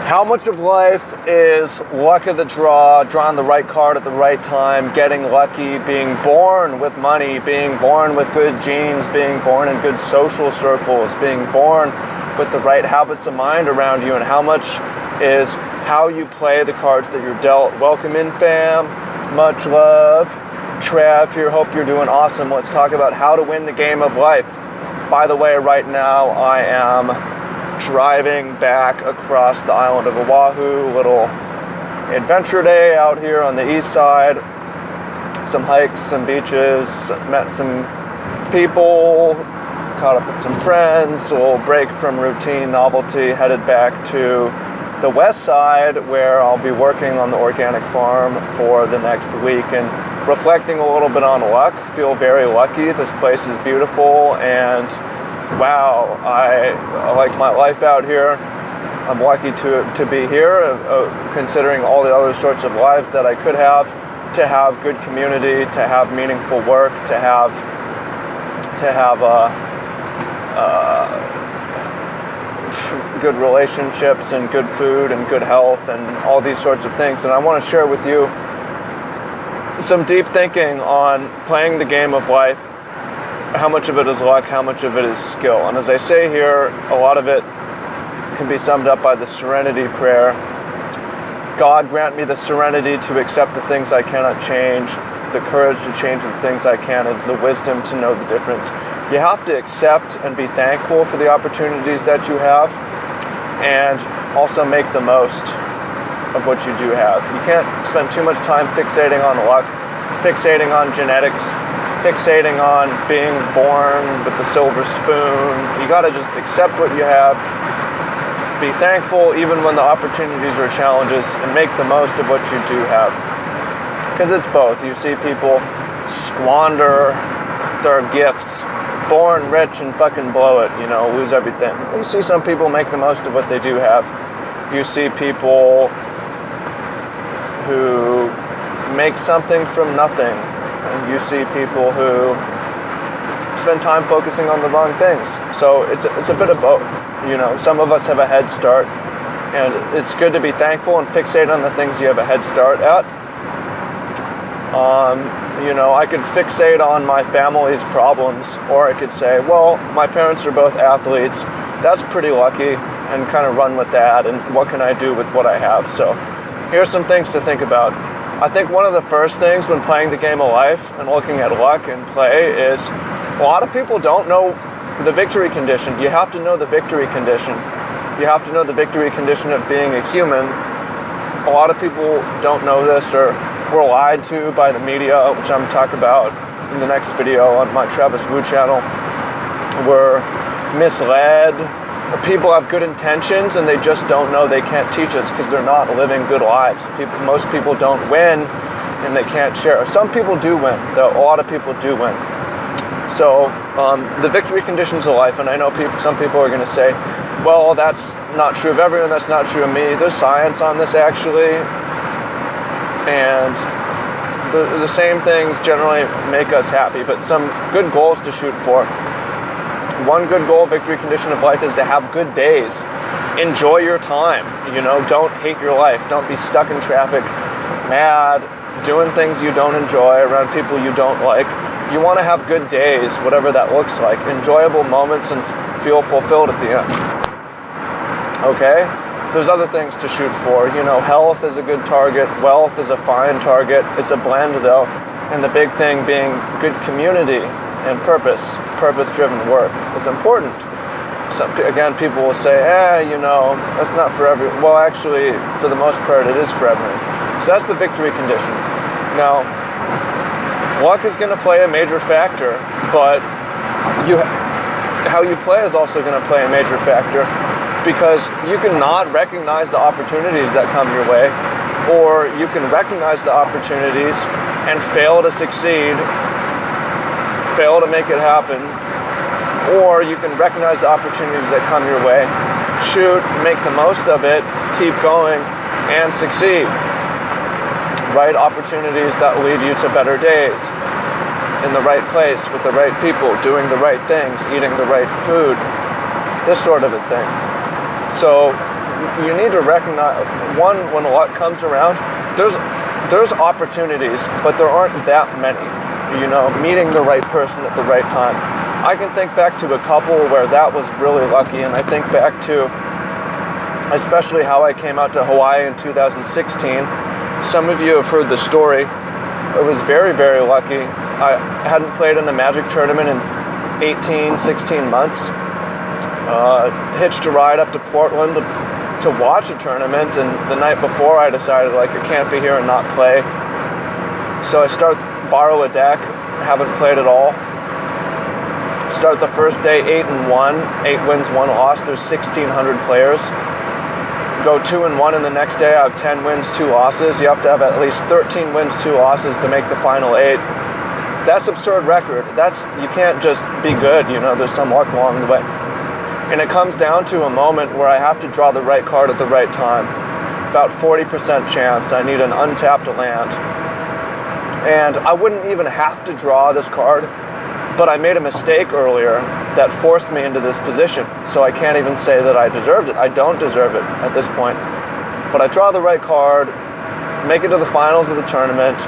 How much of life is luck of the draw, drawing the right card at the right time, getting lucky, being born with money, being born with good genes, being born in good social circles, being born with the right habits of mind around you, and how much is how you play the cards that you're dealt? Welcome in, fam. Much love. Trav here. Hope you're doing awesome. Let's talk about how to win the game of life. By the way, right now I am driving back across the island of Oahu, little adventure day out here on the east side. Some hikes, some beaches, met some people, caught up with some friends, a little break from routine novelty, headed back to the west side where I'll be working on the organic farm for the next week and reflecting a little bit on luck. Feel very lucky. This place is beautiful and wow, I like my life out here. I'm lucky to be here, considering all the other sorts of lives that I could have, to have good community, to have meaningful work, to have good relationships and good food and good health and all these sorts of things. And I want to share with you some deep thinking on playing the game of life. How much of it is luck, how much of it is skill. And as I say here, a lot of it can be summed up by the serenity prayer. God, grant me the serenity to accept the things I cannot change, the courage to change the things I can, and the wisdom to know the difference. You have to accept and be thankful for the opportunities that you have, and also make the most of what you do have. You can't spend too much time fixating on luck, fixating on genetics, fixating on being born with the silver spoon. You gotta just accept what you have, be thankful even when the opportunities are challenges, and make the most of what you do have. Because it's both. You see people squander their gifts, born rich and fucking blow it, lose everything. You see some people make the most of what they do have. You see people who make something from nothing. And you see people who spend time focusing on the wrong things. So it's a bit of both. Some of us have a head start, and it's good to be thankful and fixate on the things you have a head start at. I could fixate on my family's problems, or I could say, well, my parents are both athletes. That's pretty lucky, and kind of run with that. And what can I do with what I have? So here's some things to think about. I think one of the first things when playing the game of life and looking at luck and play is a lot of people don't know the victory condition. You have to know the victory condition. You have to know the victory condition of being a human. A lot of people don't know this, or were lied to by the media, which I'm talking about in the next video on my Travis Wu channel. Were misled. People have good intentions and they just don't know. They can't teach us because they're not living good lives. Most people don't win and they can't share. Some people do win, though. A lot of people do win. So the victory conditions of life, and I know some people are going to say, well, that's not true of everyone, that's not true of me. There's science on this actually, and the same things generally make us happy, but some good goals to shoot for. One good goal, victory condition of life, is to have good days. Enjoy your time. Don't hate your life. Don't be stuck in traffic, mad, doing things you don't enjoy, around people you don't like. You want to have good days, whatever that looks like. Enjoyable moments and feel fulfilled at the end. Okay? There's other things to shoot for. Health is a good target. Wealth is a fine target. It's a blend, though. And the big thing being good community and purpose-driven work is important. Again, people will say, that's not for everyone. Well, actually, for the most part, it is for everyone. So that's the victory condition. Now, luck is going to play a major factor, but how you play is also going to play a major factor, because you can not recognize the opportunities that come your way, or you can recognize the opportunities and fail to succeed, fail to make it happen, or you can recognize the opportunities that come your way, shoot, make the most of it, keep going, and succeed. Right opportunities that lead you to better days, in the right place, with the right people, doing the right things, eating the right food, this sort of a thing. So you need to recognize, one, when luck comes around, there's opportunities, but there aren't that many. Meeting the right person at the right time. I can think back to a couple where that was really lucky, and I think back to especially how I came out to Hawaii in 2016. Some of you have heard the story. I was very, very lucky. I hadn't played in a Magic tournament in 18, 16 months. Hitched a ride up to Portland to watch a tournament, and the night before I decided, I can't be here and not play. So I borrow a deck, haven't played at all. Start the first day 8-1, 8 wins, 1 loss. There's 1,600 players. Go 2-1, and the next day I have 10 wins, 2 losses. You have to have at least 13 wins, 2 losses to make the final 8. That's absurd record. You can't just be good, there's some luck along the way. And it comes down to a moment where I have to draw the right card at the right time. About 40% chance. I need an untapped land. And I wouldn't even have to draw this card, but I made a mistake earlier that forced me into this position. So I can't even say that I deserved it. I don't deserve it at this point. But I draw the right card, make it to the finals of the tournament,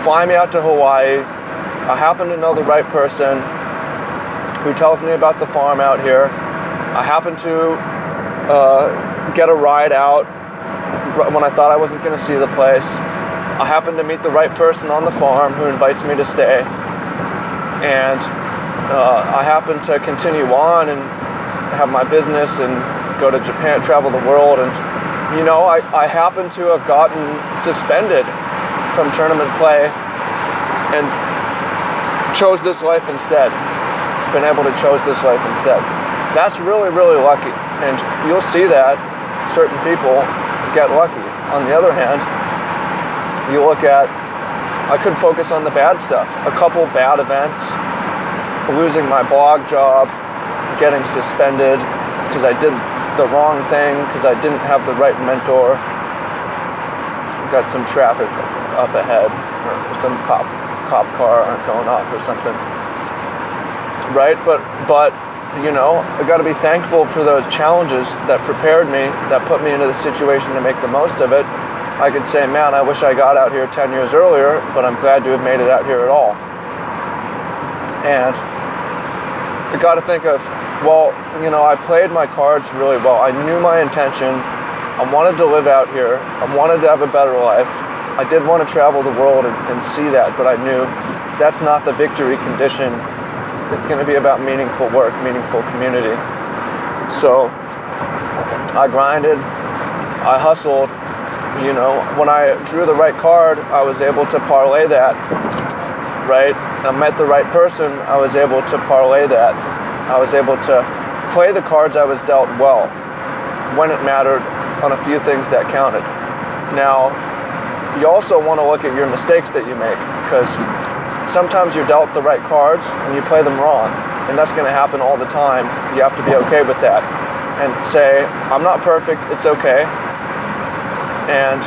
fly me out to Hawaii. I happen to know the right person who tells me about the farm out here. I happen to get a ride out when I thought I wasn't going to see the place. I happen to meet the right person on the farm who invites me to stay. And I happen to continue on and have my business and go to Japan, travel the world. And, I happen to have gotten suspended from tournament play and chose this life instead. Been able to choose this life instead. That's really, really lucky. And you'll see that certain people get lucky. On the other hand, you look at, I could focus on the bad stuff. A couple bad events, losing my blog job, getting suspended because I did the wrong thing, because I didn't have the right mentor. Got some traffic up ahead, or some cop car going off or something. Right? But I got to be thankful for those challenges that prepared me, that put me into the situation to make the most of it. I could say, man, I wish I got out here 10 years earlier, but I'm glad to have made it out here at all. And I got to think of, I played my cards really well. I knew my intention. I wanted to live out here. I wanted to have a better life. I did want to travel the world and see that, but I knew that's not the victory condition. It's going to be about meaningful work, meaningful community. So I grinded, I hustled. When I drew the right card, I was able to parlay that, right? I met the right person, I was able to parlay that. I was able to play the cards I was dealt well when it mattered on a few things that counted. Now, you also want to look at your mistakes that you make, because sometimes you're dealt the right cards and you play them wrong, and that's going to happen all the time. You have to be okay with that and say, I'm not perfect, it's okay. And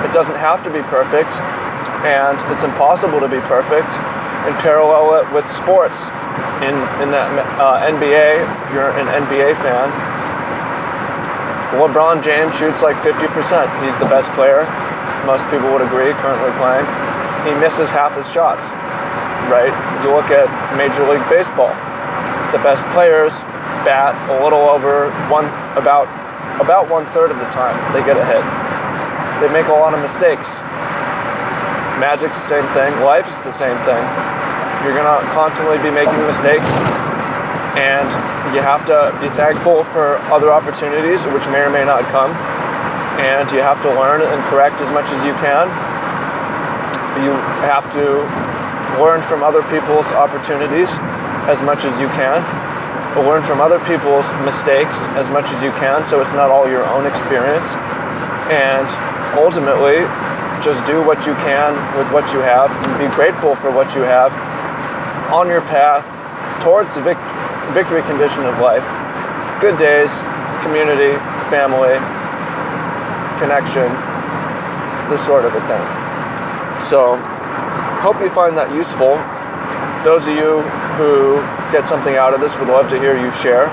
it doesn't have to be perfect, and it's impossible to be perfect, and parallel it with sports. In that NBA, if you're an NBA fan, LeBron James shoots like 50%. He's the best player. Most people would agree, currently playing. He misses half his shots, right? You look at Major League Baseball. The best players bat a little over about 1/3 of the time they get a hit. They make a lot of mistakes. Magic's the same thing. Life's the same thing. You're going to constantly be making mistakes, and you have to be thankful for other opportunities, which may or may not come, and you have to learn and correct as much as you can. You have to learn from other people's opportunities as much as you can. Learn from other people's mistakes as much as you can, so it's not all your own experience. And ultimately, just do what you can with what you have, and be grateful for what you have on your path towards the victory condition of life. Good days, community, family, connection, this sort of a thing. So, hope you find that useful. Those of you who get something out of this would love to hear you share.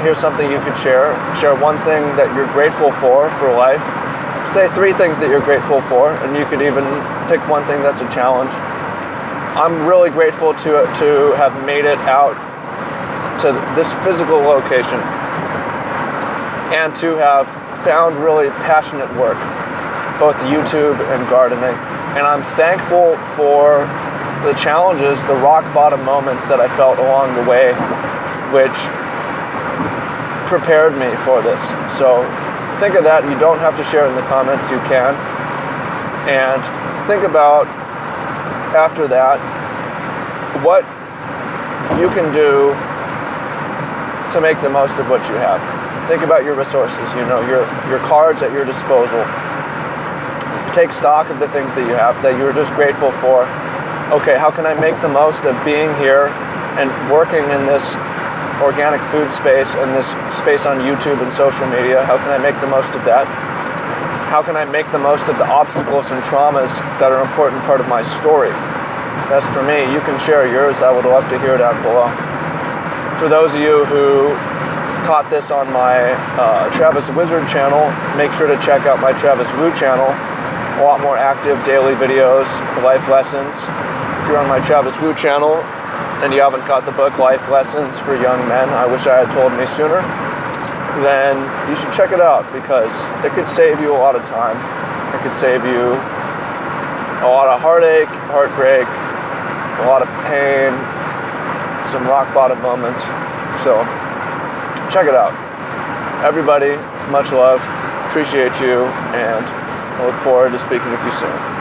here's something you could share. Share one thing that you're grateful for life. Say 3 things that you're grateful for, and you could even pick one thing that's a challenge. I'm really grateful to have made it out to this physical location and to have found really passionate work, both YouTube and gardening. And I'm thankful for the challenges, the rock bottom moments that I felt along the way, which prepared me for this. So think of that. You don't have to share in the comments, you can. And think about, after that, what you can do to make the most of what you have. Think about your resources, your cards at your disposal. Take stock of the things that you have, that you're just grateful for. Okay, how can I make the most of being here and working in this organic food space and this space on YouTube and social media? How can I make the most of that? How can I make the most of the obstacles and traumas that are an important part of my story? That's for me. You can share yours. I would love to hear down below. For those of you who caught this on my Travis Wizard channel, make sure to check out my Travis Woo channel. A lot more active daily videos, life lessons. If you're on my Travis Woo channel and you haven't got the book Life Lessons for Young Men, I wish I had told me sooner, then you should check it out, because it could save you a lot of time. It could save you a lot of heartache, heartbreak, a lot of pain, some rock bottom moments. So check it out. Everybody, much love, appreciate you, and I look forward to speaking with you soon.